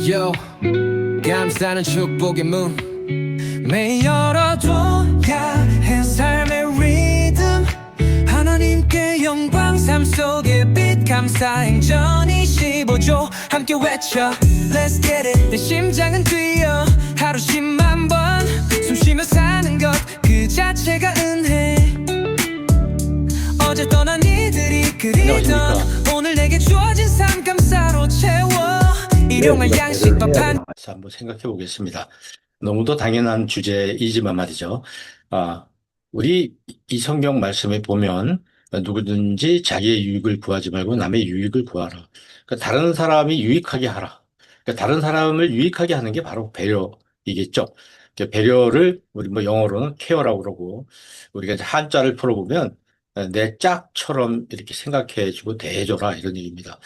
Yo, 감사는 축복의 문 매일 열어둬야 해 삶의 리듬 하나님께 영광 삶 속의 빛 감사 행전 25조 함께 외쳐 Let's get it 내 심장은 뛰어 하루 10만 번 숨 쉬며 사는 것 그 자체가 은혜 어제 떠난 이들이 그리던 오늘 내게 주어진 삶 감사로 채워 일용할 양식 밥한 한번 생각해 보겠습니다. 너무도 당연한 주제이지만 말이죠. 아, 우리 이 성경 말씀에 보면 누구든지 자기의 유익을 구하지 말고 남의 유익을 구하라. 그러니까 다른 사람이 유익하게 하라. 그러니까 다른 사람을 유익하게 하는 게 바로 배려이겠죠. 그러니까 배려를 우리 뭐 영어로는 케어라고 그러고 우리가 이제 한자를 풀어보면 내 짝처럼 이렇게 생각해주고 대해줘라 이런 얘기입니다.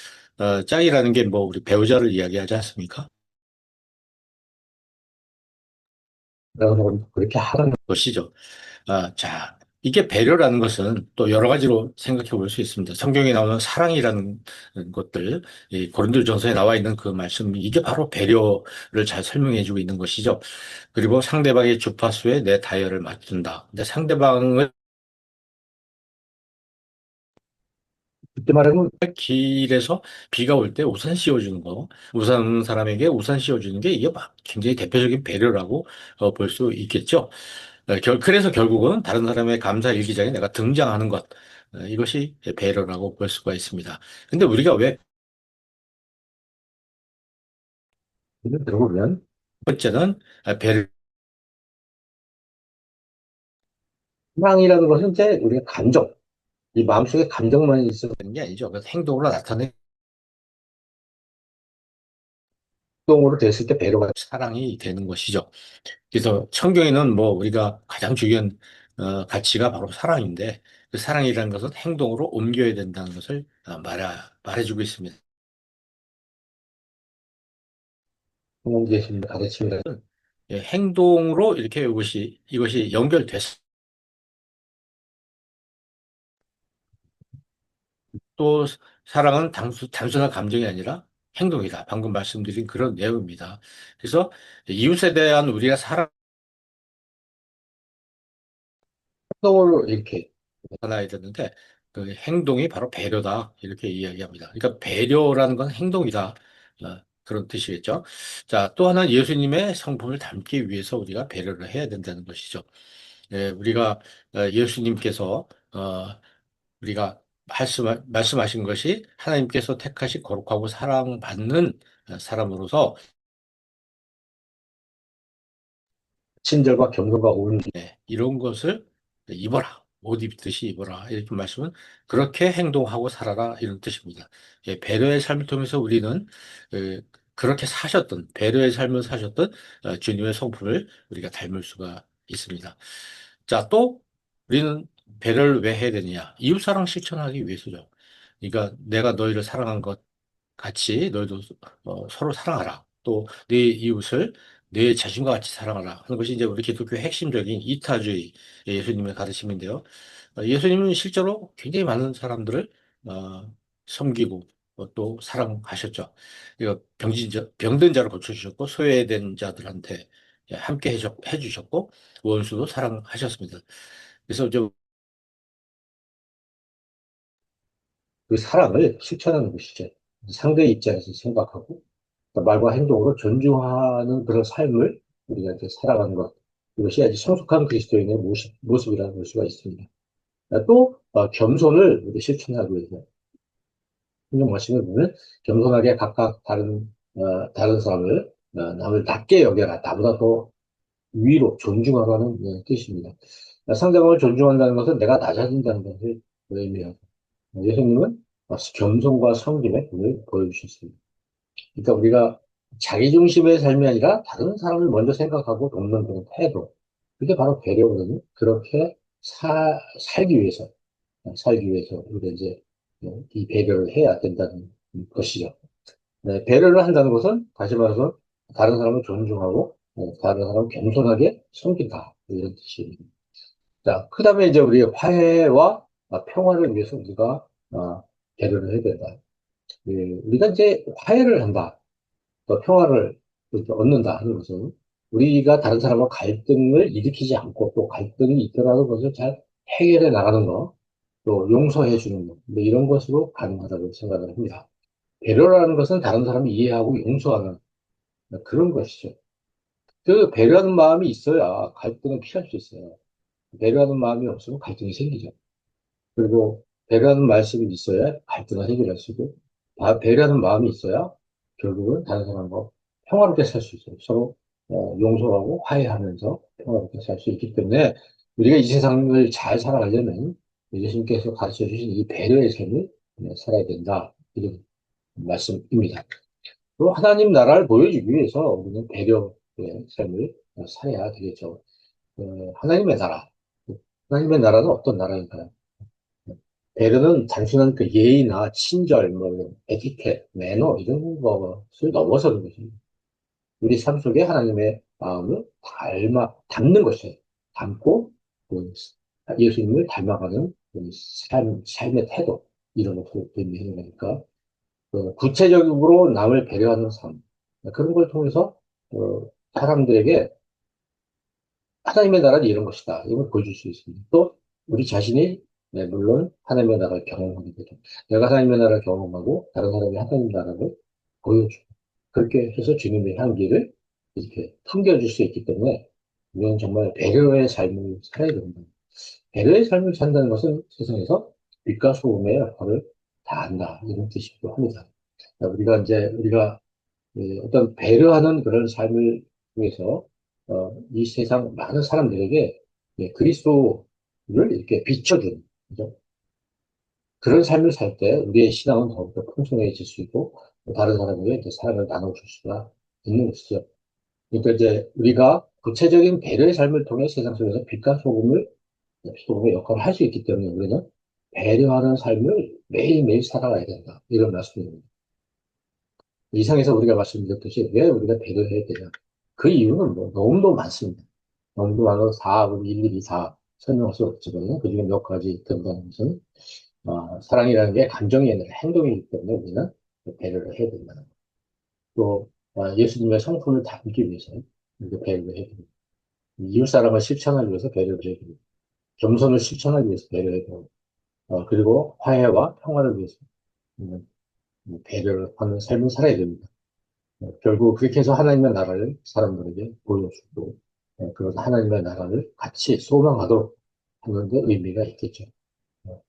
짝이라는 게 뭐 우리 배우자를 이야기하지 않습니까? 그렇게 하라는 것이죠. 자, 이게 배려라는 것은 또 여러 가지로 생각해 볼 수 있습니다. 성경에 나오는 사랑이라는 것들, 이 고린도전서에 나와 있는 그 말씀, 이게 바로 배려를 잘 설명해 주고 있는 것이죠. 그리고 상대방의 주파수에 내 다이얼을 맞춘다. 근데 상대방을 그때 말하면 길에서 비가 올 때 우산 씌워주는 거, 우산 없는 사람에게 우산 씌워주는 게 이게 막 굉장히 대표적인 배려라고 볼 수 있겠죠. 그래서 결국은 다른 사람의 감사 일기장에 내가 등장하는 것, 이것이 배려라고 볼 수가 있습니다. 근데 우리가 왜 들어보면 첫 번째는 배려 희망이라는 것은 이제 우리가 감정, 이 마음속에 감정만 있으면 되는 게 아니죠. 그래서 행동으로 나타내는 행동으로 됐을 때 배려가 사랑이 되는 것이죠. 그래서 성경에는 뭐 우리가 가장 중요한 가치가 바로 사랑인데 그 사랑이라는 것은 행동으로 옮겨야 된다는 것을 말해주고 있습니다. 공동체심을 가르침이라는 행동으로 이렇게 이것이 연결됐어. 또 사랑은 단순한 감정이 아니라 행동이다. 방금 말씀드린 그런 내용입니다. 그래서 이웃에 대한 우리가 행동으로 이렇게 나타나야 되는데 그 행동이 바로 배려다 이렇게 이야기합니다. 그러니까 배려라는 건 행동이다. 그런 뜻이겠죠. 자, 또 하나는 예수님의 성품을 담기 위해서 우리가 배려를 해야 된다는 것이죠. 우리가 예수님께서 우리가 말씀하신 것이 하나님께서 택하신 거룩하고 사랑받는 사람으로서 친절과 겸손과 온유 이런 것을 입어라. 옷 입듯이 입어라. 이렇게 말씀은 그렇게 행동하고 살아라 이런 뜻입니다. 배려의 삶을 통해서 우리는 그렇게 사셨던 배려의 삶을 사셨던 주님의 성품을 우리가 닮을 수가 있습니다. 자, 또 우리는 배려를 왜 해야 되느냐? 이웃사랑 실천하기 위해서죠. 그러니까 내가 너희를 사랑한 것 같이 너희도 서로 사랑하라. 또 네 이웃을 내 자신과 같이 사랑하라 하는 것이 이제 우리 기독교의 핵심적인 이타주의 예수님의 가르침인데요. 예수님은 실제로 굉장히 많은 사람들을 섬기고 또 사랑하셨죠. 이거 병든 자를 고쳐주셨고 소외된 자들한테 함께 해주셨고 원수도 사랑하셨습니다. 그래서 그 사랑을 실천하는 것이죠. 상대의 입장에서 생각하고 그러니까 말과 행동으로 존중하는 그런 삶을 우리가 이제 살아가는 것. 이것이 아주 성숙한 그리스도인의 모습이라는 볼 수가 있습니다. 또 겸손을 우리 실천하기 위해서 성경 말씀을 보면 겸손하게 각각 다른 사람을 남을 낮게 여겨라. 나보다 더 위로 존중하라는 뜻입니다. 상대방을 존중한다는 것은 내가 낮아진다는 것을 의미합니다. 예수님은 겸손과 섬김의 분을 보여주셨습니다. 그러니까 우리가 자기중심의 삶이 아니라 다른 사람을 먼저 생각하고 돕는 그런 태도. 그게 바로 배려거든요. 그렇게 살기 위해서 우리가 이제 이 배려를 해야 된다는 것이죠. 네, 배려를 한다는 것은 다시 말해서 다른 사람을 존중하고 다른 사람을 겸손하게 섬긴다. 이런 뜻입니다. 자, 그 다음에 이제 우리 화해와 평화를 위해서 우리가 배려를 해야 된다. 우리가 이제 화해를 한다. 또 평화를 이렇게 얻는다 하는 것은 우리가 다른 사람과 갈등을 일으키지 않고 또 갈등이 있더라도 그것을 잘 해결해 나가는 것, 또 용서해 주는 것, 뭐 이런 것으로 가능하다고 생각을 합니다. 배려라는 것은 다른 사람을 이해하고 용서하는 그런 것이죠. 그 배려하는 마음이 있어야 갈등을 피할 수 있어요. 배려하는 마음이 없으면 갈등이 생기죠. 그리고 배려하는 말씀이 있어야 갈등을 해결할 수 있고, 배려하는 마음이 있어야 결국은 다른 사람과 평화롭게 살 수 있어요. 서로 용서하고 화해하면서 평화롭게 살 수 있기 때문에 우리가 이 세상을 잘 살아가려면 예수님께서 가르쳐 주신 이 배려의 삶을 살아야 된다. 이런 말씀입니다. 또 하나님 나라를 보여주기 위해서 우리는 배려의 삶을 살아야 되겠죠. 하나님의 나라. 하나님의 나라는 어떤 나라인가요? 배려는 단순한 그 예의나 친절, 뭐, 에티켓, 매너, 이런 것을 넘어서는 것입니다. 우리 삶 속에 하나님의 마음을 담는 것이에요. 담고, 그 예수님을 닮아가는 그 삶의 태도, 이런 것을 의미하는 거니까, 구체적으로 남을 배려하는 삶, 그런 걸 통해서, 사람들에게 하나님의 나라는 이런 것이다. 이걸 보여줄 수 있습니다. 또, 우리 자신이, 네, 물론 하나님의 나라를 경험하게 되죠. 내가 하나님의 나라를 경험하고 다른 사람이 하나님의 나라를 보여주고, 그렇게 해서 주님의 향기를 이렇게 풍겨줄 수 있기 때문에 우리는 정말 배려의 삶을 살아야 된다. 배려의 삶을 산다는 것은 세상에서 빛과 소금의 역할을 다한다. 이런 뜻이기도 합니다. 우리가 어떤 배려하는 그런 삶을 통해서 이 세상 많은 사람들에게 그리스도를 이렇게 비춰주는 그죠? 그런 삶을 살 때 우리의 신앙은 더욱더 풍성해질 수 있고 다른 사람에게 이제 사랑을 나눠줄 수가 있는 것이죠. 그러니까 이제 우리가 구체적인 배려의 삶을 통해 세상 속에서 빛과 소금의 역할을 할 수 있기 때문에 우리는 배려하는 삶을 매일매일 살아가야 된다. 이런 말씀입니다. 이상에서 우리가 말씀드렸듯이 왜 우리가 배려해야 되냐. 그 이유는 뭐 너무도 많습니다. 너무도 많아서 4, 일일이 다 설명할 수 없지만 그중에 몇 가지 된다는 것은 사랑이라는 게 감정이 아니라 행동이기 때문에 우리는 배려를 해야 된다는 거. 또 예수님의 성품을 담기 위해서 이렇게 배려를 해야 됩니다. 이웃 사람을 실천하기 위해서 배려를 해야 됩니다. 겸손을 실천하기 위해서 배려해야 되고 그리고 화해와 평화를 위해서 우리는 배려를 하는 삶을 살아야 됩니다. 결국 그렇게 해서 하나님의 나라를 사람들에게 보여주고 그런 하나님의 나라를 같이 소망하도록 하는 데 의미가 있겠죠.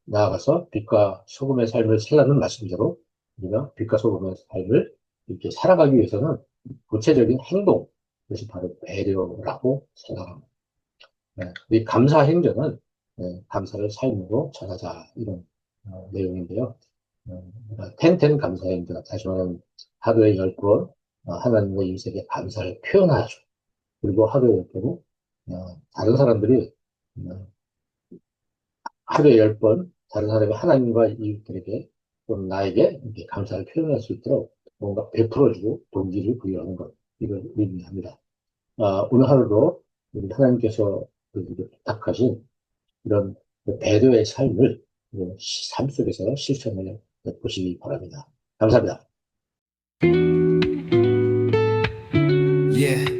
나아가서 빛과 소금의 삶을 살라는 말씀대로 우리가 빛과 소금의 삶을 이렇게 살아가기 위해서는 구체적인 행동, 그것이 바로 배려라고 생각합니다. 이 감사 행전은 감사를 삶으로 전하자 이런 내용인데요. 텐텐 감사 행전, 다시 말하면 하루에 10번 하나님과 이웃에게 감사를 표현하죠. 그리고 하루에 10번은 다른 사람들이 하루에 10번 다른 사람이 하나님과 이웃들에게 또는 나에게 이렇게 감사를 표현할 수 있도록 뭔가 베풀어주고 동기를 부여하는 것, 이걸 의미합니다. 오늘 하루도 우리 하나님께서 부탁하신 이런 배려의 삶을 삶 속에서 실천해 보시기 바랍니다. 감사합니다. Yeah.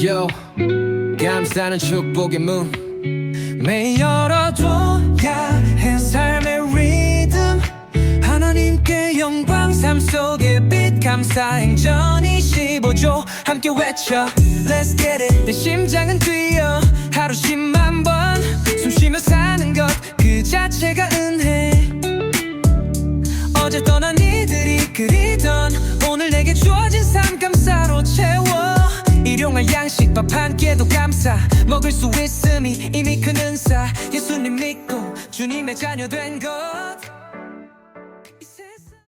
Yo, 감사는 축복의 문 매일 열어둬야 해 삶의 리듬 하나님께 영광 삶 속의 빛 감사 행전 25조 함께 외쳐 Let's get it 내 심장은 뛰어 하루 10만 번 숨 쉬며 사는 것 그 자체가 은혜 어제 떠난 이들이 그리던 오늘 내게 주어진 삶 감사로 채워 일용할 양식 밥 한 끼도 감사 먹을 수 있음이 이미 큰 은사 예수님 믿고 주님의 자녀 된 것